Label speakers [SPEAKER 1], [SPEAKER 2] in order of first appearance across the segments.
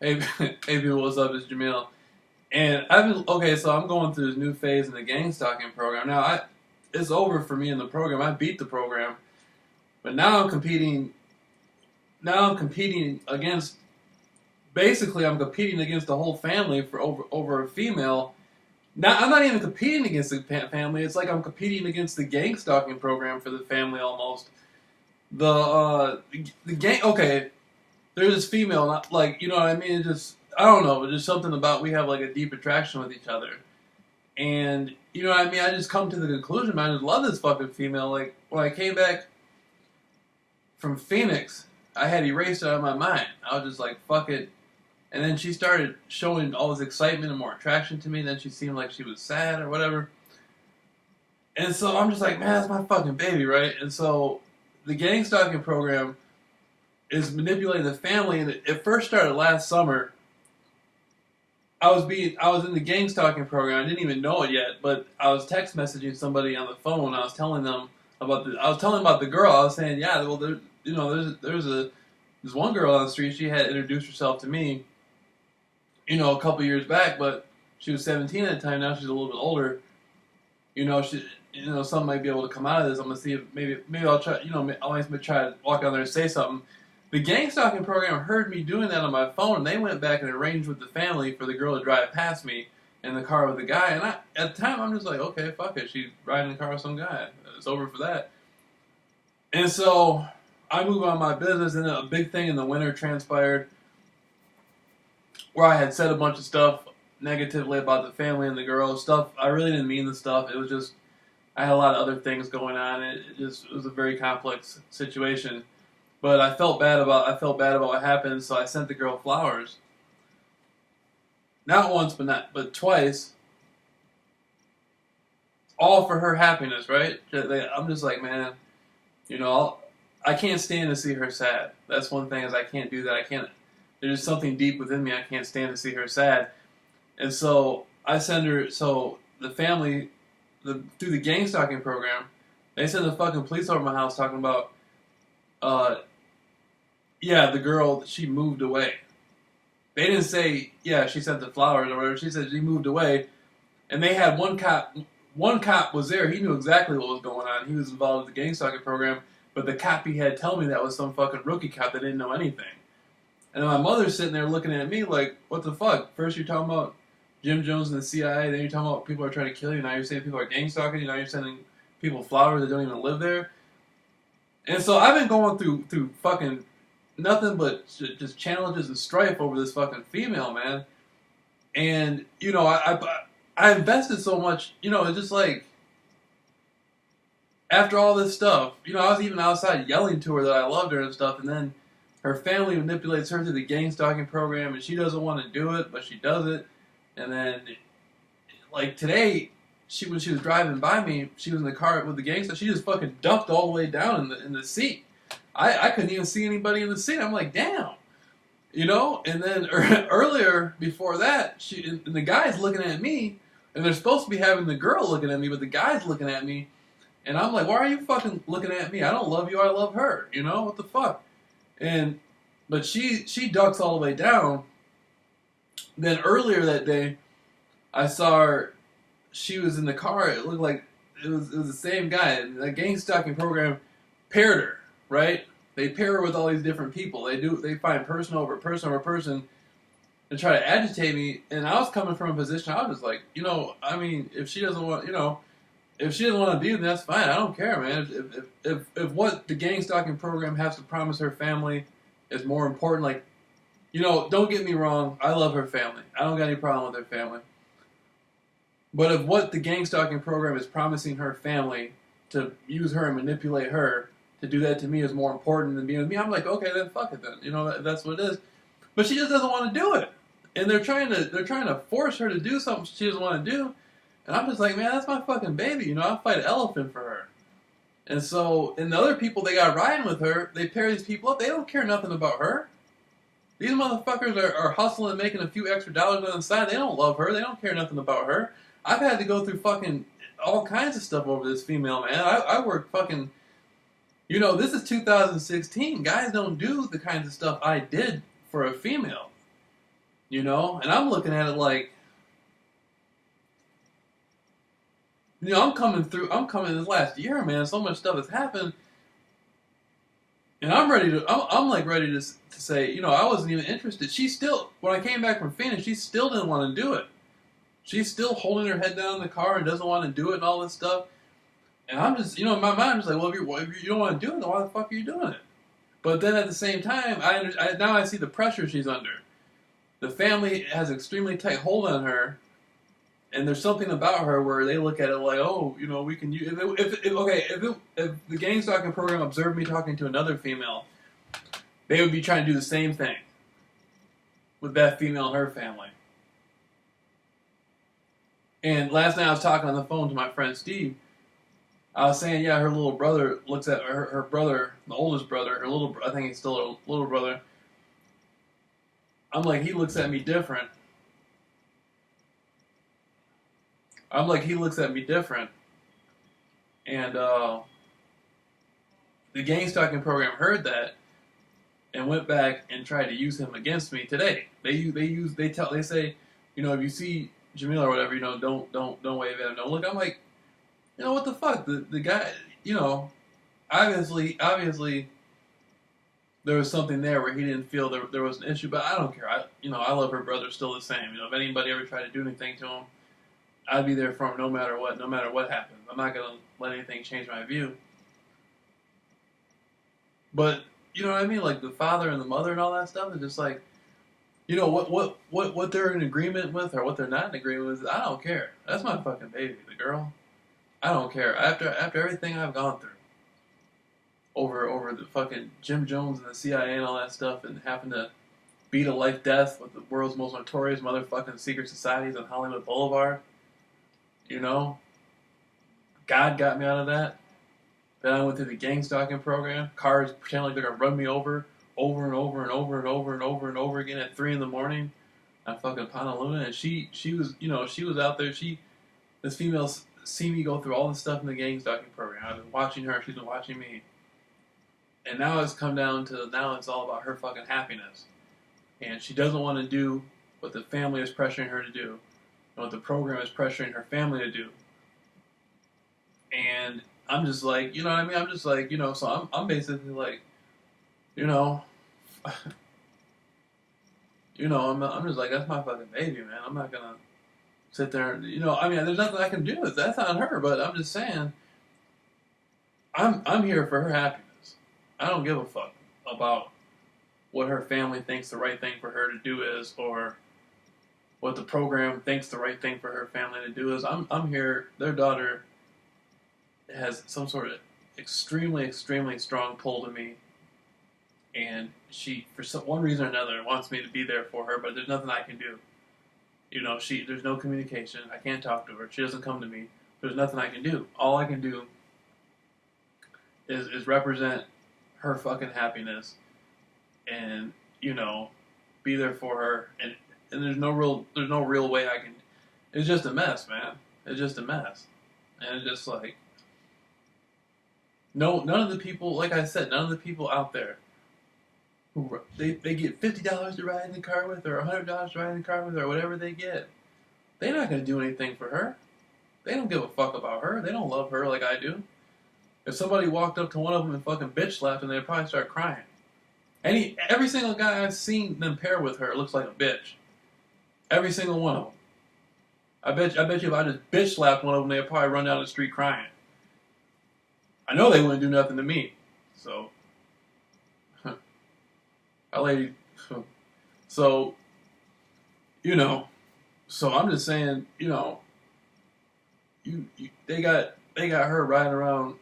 [SPEAKER 1] Hey, hey people, what's up? It's Jameel. And okay, so I'm going through this new phase in the gang stalking program. It's over for me in the program. I beat the program, but now I'm competing against, basically I'm competing against the whole family for over a female. Now, I'm not even competing against the family. It's like I'm competing against the gang stalking program for the family almost. The gang, okay, there's this female, like, you know what I mean? It's just, I don't know, but just something about we have like a deep attraction with each other. And, you know what I mean? I just come to the conclusion, man, I just love this fucking female. Like, when I came back from Phoenix, I had erased it out of my mind. I was just like, fuck it. And then she started showing all this excitement and more attraction to me. Then she seemed like she was sad or whatever. And so I'm just like, man, that's my fucking baby, right? And so the gang stalking program is manipulating the family. And it first started last summer. I was in the gang stalking program. I didn't even know it yet, but I was text messaging somebody on the phone. I was telling them about the girl. I was saying, yeah, well, there's one girl on the street. She had introduced herself to me, you know, a couple years back, but she was 17 at the time. Now she's a little bit older. You know, some might be able to come out of this. I'm gonna see if maybe I'll try. You know, I'll always try to walk down there and say something. The gang stalking program heard me doing that on my phone, and they went back and arranged with the family for the girl to drive past me in the car with the guy. And at the time, I'm just like, okay, fuck it. She's riding in the car with some guy. It's over for that. And so I move on my business, and a big thing in the winter transpired where I had said a bunch of stuff negatively about the family and the girl. Stuff I really didn't mean the stuff. It was just I had a lot of other things going on. It was a very complex situation. But I felt bad about what happened, so I sent the girl flowers. Not once, but twice. All for her happiness, right? I'm just like, man, you know, I can't stand to see her sad. That's one thing, is I can't do that. I can't. There's something deep within me. I can't stand to see her sad. And so I send her. So the family, through the gang stalking program, they send the fucking police over my house talking about, yeah, the girl, she moved away. They didn't say, yeah, she sent the flowers or whatever. She said she moved away. And they had one cop. One cop was there. He knew exactly what was going on. He was involved with the gang stalking program. But the cop he had tell me that was some fucking rookie cop that didn't know anything. And then my mother's sitting there looking at me like, what the fuck? First you're talking about Jim Jones and the CIA. Then you're talking about people are trying to kill you. Now you're saying people are gang stalking you. Now you're sending people flowers that don't even live there. And so I've been going through fucking nothing but just challenges and strife over this fucking female, man. And, you know, I invested so much, you know, it's just like, after all this stuff, you know, I was even outside yelling to her that I loved her and stuff, and then her family manipulates her through the gang stalking program, and she doesn't want to do it, but she does it. And then, like today, when she was driving by me, she was in the car with the gangster. She just fucking ducked all the way down in the seat. I couldn't even see anybody in the seat. I'm like, damn, you know. And then earlier before that, and the guy's looking at me, and they're supposed to be having the girl looking at me, but the guy's looking at me, and I'm like, why are you fucking looking at me? I don't love you. I love her. You know what the fuck? But she ducks all the way down. Then earlier that day, I saw her. She was in the car. It looked like it was the same guy. The gang stalking program paired her, right? They pair her with all these different people. They find person over person over person and try to agitate me. And I was coming from a position, I was just like, you know, I mean, if she doesn't want, you know, if she doesn't want to do it, then that's fine. I don't care, man. If what the gang stalking program has to promise her family is more important, like, you know, don't get me wrong, I love her family. I don't got any problem with her family. But if what the gang stalking program is promising her family to use her and manipulate her to do that to me is more important than being with me, I'm like, okay, then fuck it then. You know, that's what it is. But she just doesn't want to do it. And they're trying to force her to do something she doesn't want to do. And I'm just like, man, that's my fucking baby. You know, I'll fight an elephant for her. And so, and the other people they got riding with her, they pair these people up. They don't care nothing about her. These motherfuckers are hustling and making a few extra dollars on the side. They don't love her. They don't care nothing about her. I've had to go through fucking all kinds of stuff over this female, man. I work fucking, you know, this is 2016. Guys don't do the kinds of stuff I did for a female. You know? And I'm looking at it like, you know, I'm coming this last year, man. So much stuff has happened. And I'm like ready to say, you know, I wasn't even interested. She still, when I came back from Phoenix, she still didn't want to do it. She's still holding her head down in the car and doesn't want to do it and all this stuff. And I'm just, you know, in my mind, I'm just like, well, if you don't want to do it, then why the fuck are you doing it? But then at the same time, now I see the pressure she's under. The family has an extremely tight hold on her, and there's something about her where they look at it like, oh, you know, we can use. If the gang stalking program observed me talking to another female, they would be trying to do the same thing with that female and her family. And last night I was talking on the phone to my friend Steve. I was saying, yeah, her little brother looks at her brother, the oldest brother, I think he's still a little brother. I'm like, he looks at me different. He looks at me different. And the gang stalking program heard that and went back and tried to use him against me today. They say, you know, if you see Jameel or whatever, you know, don't wave at him. Don't look. I'm like, you know, what the fuck? The guy, you know, obviously there was something there where he didn't feel there was an issue, but I don't care. I love her brother still the same. You know, if anybody ever tried to do anything to him, I'd be there for him no matter what happens. I'm not going to let anything change my view. But, you know what I mean? Like, the father and the mother and all that stuff is just like, you know, what they're in agreement with or what they're not in agreement with, I don't care. That's my fucking baby, the girl. I don't care. After everything I've gone through, over the fucking Jim Jones and the CIA and all that stuff, and having to beat a life death with the world's most notorious motherfucking secret societies on Hollywood Boulevard, you know, God got me out of that. Then I went through the gang stalking program. Cars pretend like they're gonna run me over and over and over and over and over and over again at 3 in the morning on fucking Honolulu. And she was, you know, she was out there. This female see me go through all this stuff in the gang stalking program. I've been watching her. She's been watching me. And now it's come down to, now it's all about her fucking happiness. And she doesn't want to do what the family is pressuring her to do, and what the program is pressuring her family to do. And I'm just like, you know what I mean? I'm just like, you know, so I'm basically like, you know, I'm just like, that's my fucking baby, man. I'm not gonna sit there and, you know, I mean, there's nothing I can do. That's on her, but I'm just saying, I'm here for her happiness. I don't give a fuck about what her family thinks the right thing for her to do is, or what the program thinks the right thing for her family to do is. I'm here. Their daughter has some sort of extremely strong pull to me, and she, for one reason or another, wants me to be there for her. But there's nothing I can do. You know, there's no communication. I can't talk to her. She doesn't come to me. There's nothing I can do. All I can do is represent her fucking happiness, and, you know, be there for her. And there's no real way I can. It's just a mess, man. It's just a mess, and it's just like, none of the people, like I said, none of the people out there who they get $50 to ride in the car with, or $100 to ride in the car with, or whatever they get, they're not gonna do anything for her. They don't give a fuck about her. They don't love her like I do. If somebody walked up to one of them and fucking bitch slapped them, they'd probably start crying. Every single guy I've seen them pair with her looks like a bitch. Every single one of them. I bet you if I just bitch slapped one of them, they'd probably run down the street crying. I know they wouldn't do nothing to me. So, so, you know, so I'm just saying, you know, they got her riding around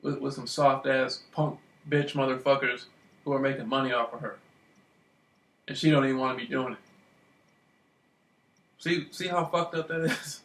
[SPEAKER 1] with some soft ass punk bitch motherfuckers who are making money off of her, and she don't even want to be doing it. See how fucked up that is?